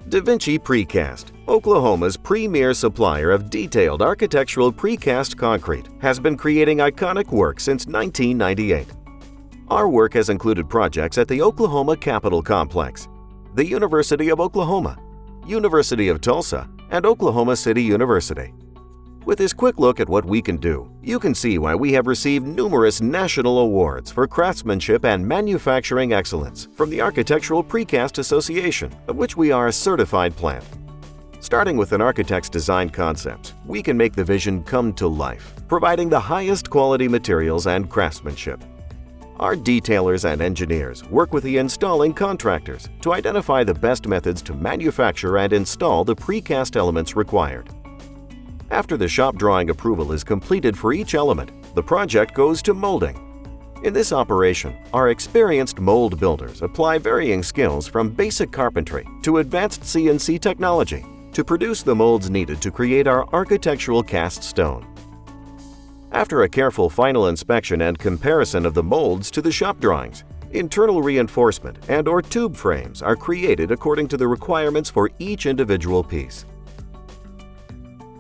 DeVinci Precast, Oklahoma's premier supplier of detailed architectural precast concrete, has been creating iconic work since 1998. Our work has included projects at the Oklahoma Capitol Complex, the University of Oklahoma, University of Tulsa, and Oklahoma City University. With this quick look at what we can do, you can see why we have received numerous national awards for craftsmanship and manufacturing excellence from the Architectural Precast Association, of which we are a certified plant. Starting with an architect's design concepts, we can make the vision come to life, providing the highest quality materials and craftsmanship. Our detailers and engineers work with the installing contractors to identify the best methods to manufacture and install the precast elements required. After the shop drawing approval is completed for each element, the project goes to molding. In this operation, our experienced mold builders apply varying skills from basic carpentry to advanced CNC technology to produce the molds needed to create our architectural cast stone. After a careful final inspection and comparison of the molds to the shop drawings, internal reinforcement and/or tube frames are created according to the requirements for each individual piece.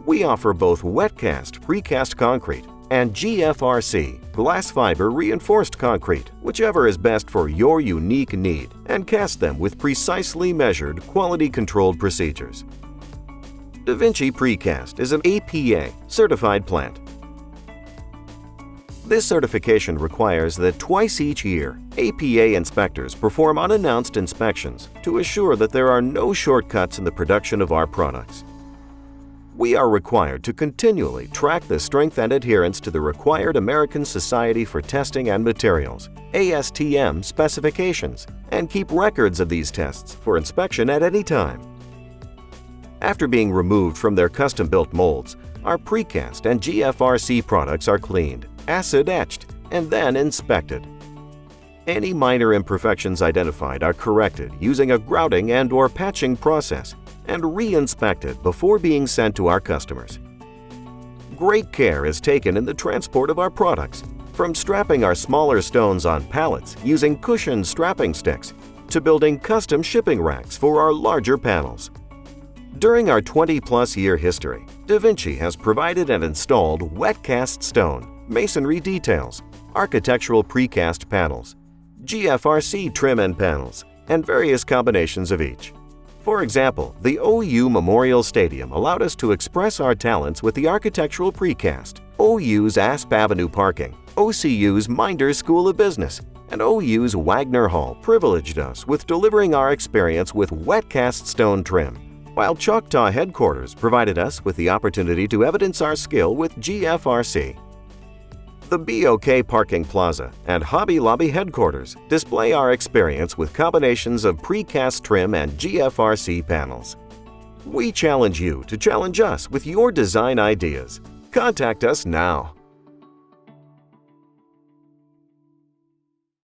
We offer both wet-cast precast concrete and GFRC, glass fiber reinforced concrete, whichever is best for your unique need, and cast them with precisely measured, quality-controlled procedures. DeVinci Precast is an APA certified plant. This certification requires that twice each year, APA inspectors perform unannounced inspections to assure that there are no shortcuts in the production of our products. We are required to continually track the strength and adherence to the required American Society for Testing and Materials (ASTM) specifications and keep records of these tests for inspection at any time. After being removed from their custom-built molds, our precast and GFRC products are cleaned, acid-etched, and then inspected. Any minor imperfections identified are corrected using a grouting and/or patching process and re-inspected before being sent to our customers. Great care is taken in the transport of our products, from strapping our smaller stones on pallets using cushioned strapping sticks to building custom shipping racks for our larger panels. During our 20-plus year history, DeVinci has provided and installed wet-cast stone, masonry details, architectural precast panels, GFRC trim end panels, and various combinations of each. For example, the OU Memorial Stadium allowed us to express our talents with the architectural precast. OU's Asp Avenue Parking, OCU's Minders School of Business, and OU's Wagner Hall privileged us with delivering our experience with wet-cast stone trim, while Choctaw Headquarters provided us with the opportunity to evidence our skill with GFRC. The BOK Parking Plaza and Hobby Lobby Headquarters display our experience with combinations of precast trim and GFRC panels. We challenge you to challenge us with your design ideas. Contact us now.